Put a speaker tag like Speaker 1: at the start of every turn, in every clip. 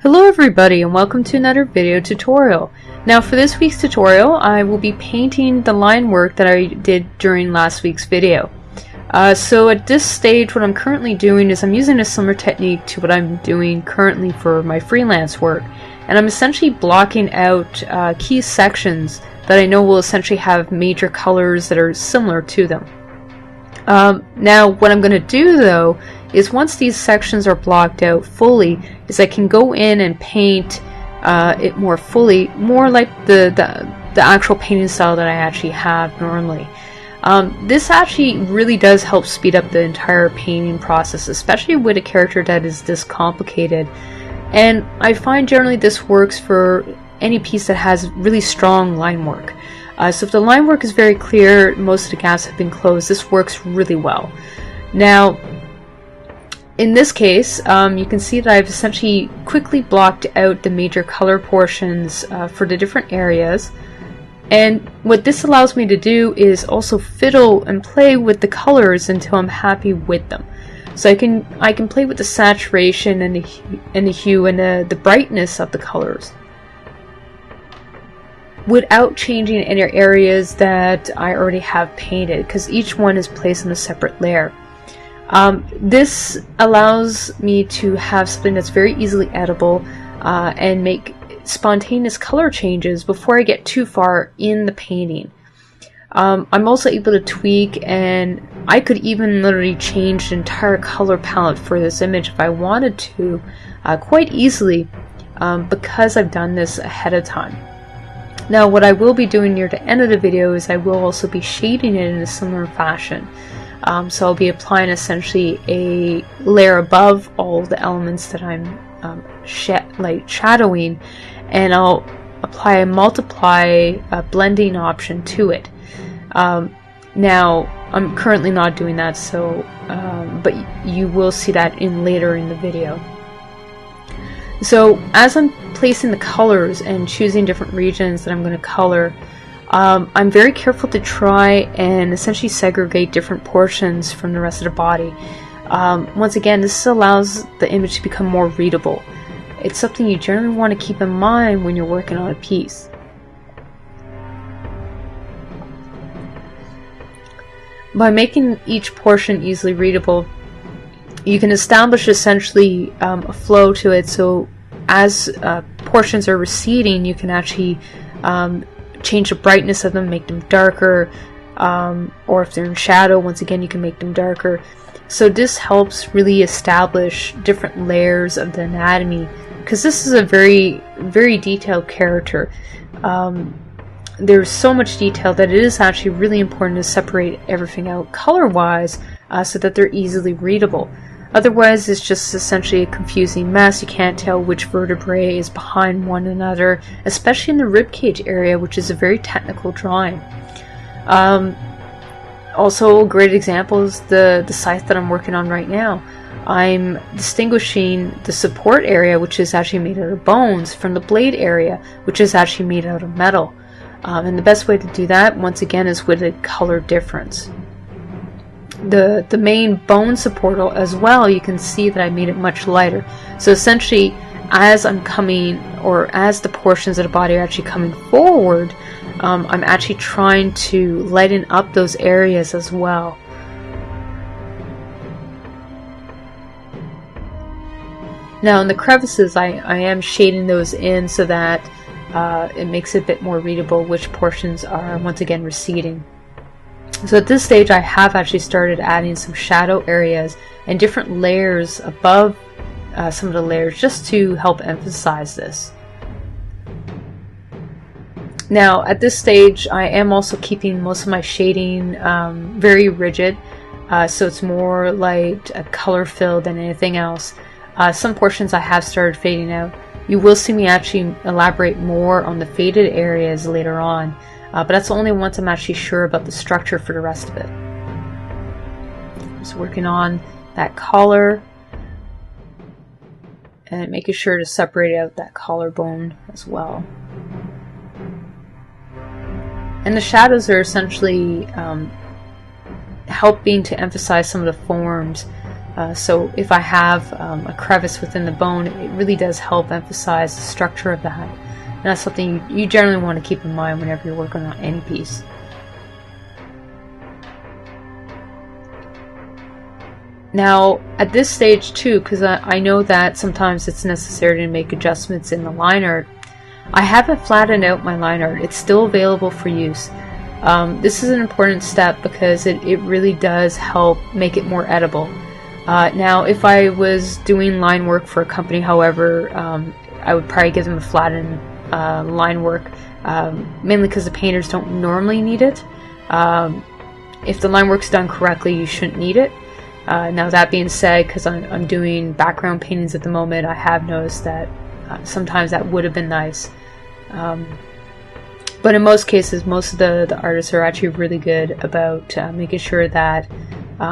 Speaker 1: Hello everybody and welcome to another video tutorial. Now for this week's tutorial I will be painting the line work that I did during last week's video. So at this stage what I'm currently doing is I'm using a similar technique to what I'm doing currently for my freelance work, and I'm essentially blocking out key sections that I know will essentially have major colors that are similar to them. Now what I'm going to do though is once these sections are blocked out fully is I can go in and paint it more fully, more like the actual painting style that I actually have normally. This actually really does help speed up the entire painting process, especially with a character that is this complicated, and I find generally this works for any piece that has really strong line work. So if the line work is very clear, most of the gaps have been closed, this works really well. Now in this case, you can see that I've essentially quickly blocked out the major color portions for the different areas, and what this allows me to do is also fiddle and play with the colors until I'm happy with them. So I can play with the saturation and the hue and the brightness of the colors without changing any areas that I already have painted, because each one is placed on a separate layer. This allows me to have something that's very easily editable and make spontaneous color changes before I get too far in the painting. I'm also able to tweak, and I could even literally change the entire color palette for this image if I wanted to quite easily, because I've done this ahead of time. Now what I will be doing near the end of the video is I will also be shading it in a similar fashion. So I'll be applying essentially a layer above all the elements that I'm shadowing, and I'll apply a multiply blending option to it. Now I'm currently not doing that, so but you will see that later in the video. So as I'm placing the colors and choosing different regions that I'm going to color, I'm very careful to try and essentially segregate different portions from the rest of the body. Once again, this allows the image to become more readable. It's something you generally want to keep in mind when you're working on a piece. By making each portion easily readable, you can establish essentially a flow to it, so as portions are receding you can actually change the brightness of them, make them darker, or if they're in shadow, once again you can make them darker. So this helps really establish different layers of the anatomy, because this is a very detailed character. There's so much detail that it is actually really important to separate everything out color wise so that they're easily readable. Otherwise it's just essentially a confusing mess. You can't tell which vertebrae is behind one another, especially in the ribcage area, which is a very technical drawing. Also a great example is the scythe that I'm working on right now. I'm distinguishing the support area, which is actually made out of bones, from the blade area, which is actually made out of metal. And the best way to do that, once again, is with a color difference. The main bone support as well, you can see that I made it much lighter. So essentially, as I'm coming, or as the portions of the body are actually coming forward, I'm actually trying to lighten up those areas as well. Now in the crevices, I am shading those in so that it makes it a bit more readable which portions are once again receding. So at this stage I have actually started adding some shadow areas and different layers above some of the layers, just to help emphasize this. Now at this stage I am also keeping most of my shading very rigid, so it's more like a color fill than anything else. Some portions I have started fading out. You will see me actually elaborate more on the faded areas later on, but that's only once I'm actually sure about the structure for the rest of it. Just working on that collar and making sure to separate out that collarbone as well. And the shadows are essentially helping to emphasize some of the forms So if I have a crevice within the bone, it really does help emphasize the structure of that. And that's something you generally want to keep in mind whenever you're working on any piece. Now, at this stage too, because I know that sometimes it's necessary to make adjustments in the line art, I haven't flattened out my line art. It's still available for use. This is an important step because it really does help make it more edible. Now, if I was doing line work for a company, however, I would probably give them a flattened line work, mainly because the painters don't normally need it. If the line work's done correctly, you shouldn't need it. Now, that being said, because I'm doing background paintings at the moment, I have noticed that sometimes that would have been nice. But in most cases, most of the artists are actually really good about making sure that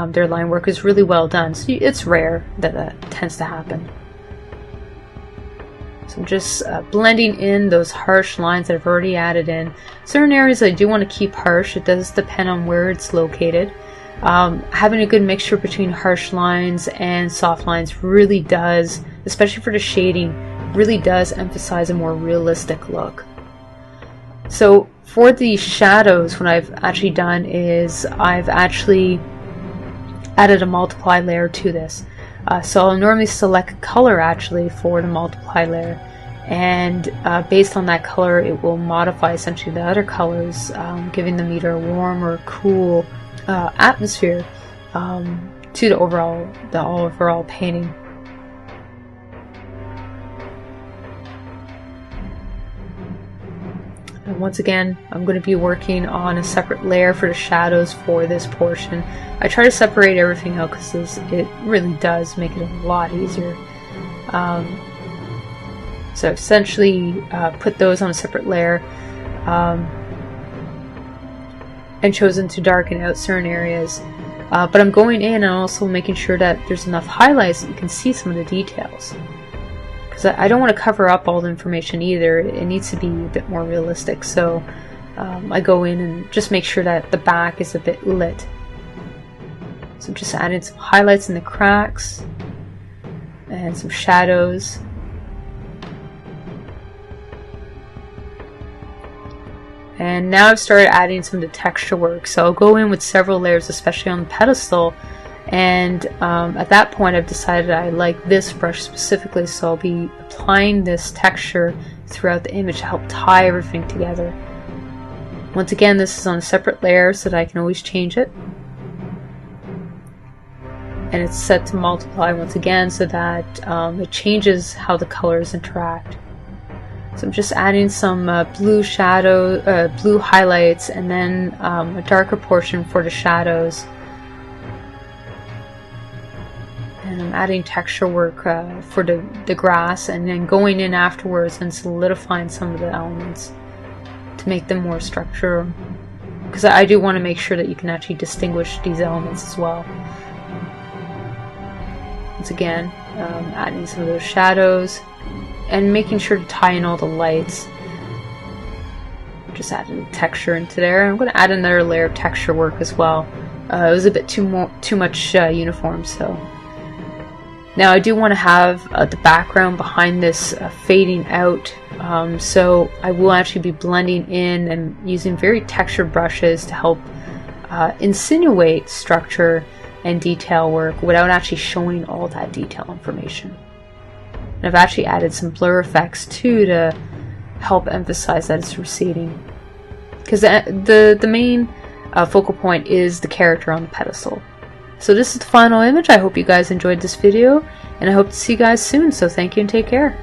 Speaker 1: their line work is really well done. So it's rare that that tends to happen. So I'm just blending in those harsh lines that I've already added in. Certain areas I do want to keep harsh. It does depend on where it's located. Having a good mixture between harsh lines and soft lines really does, especially for the shading, really does emphasize a more realistic look. So for the shadows, what I've actually done is I've actually added a multiply layer to this. So I'll normally select a color actually for the multiply layer, and based on that color it will modify essentially the other colors, giving them either a warm or cool atmosphere to the overall painting. And once again, I'm going to be working on a separate layer for the shadows for this portion. I try to separate everything out because it really does make it a lot easier. So essentially put those on a separate layer and chosen to darken out certain areas. But I'm going in and also making sure that there's enough highlights that you can see some of the details. Because I don't want to cover up all the information either. It needs to be a bit more realistic. So I go in and just make sure that the back is a bit lit. So just adding some highlights in the cracks and some shadows. And now I've started adding some of the texture work. So I'll go in with several layers, especially on the pedestal. And at that point I've decided I like this brush specifically, so I'll be applying this texture throughout the image to help tie everything together. Once again, this is on a separate layer so that I can always change it. And it's set to multiply once again so that it changes how the colors interact. So I'm just adding some blue shadow, blue highlights, and then a darker portion for the shadows. And I'm adding texture work for the grass, and then going in afterwards and solidifying some of the elements to make them more structural. Because I do want to make sure that you can actually distinguish these elements as well. Once again, adding some of those shadows and making sure to tie in all the lights. Just adding texture into there. I'm going to add another layer of texture work as well. It was a bit too much uniform, so. Now I do want to have the background behind this fading out, so I will actually be blending in and using very textured brushes to help insinuate structure and detail work without actually showing all that detail information. And I've actually added some blur effects too to help emphasize that it's receding, because the main focal point is the character on the pedestal. So this is the final image. I hope you guys enjoyed this video, and I hope to see you guys soon, so thank you and take care.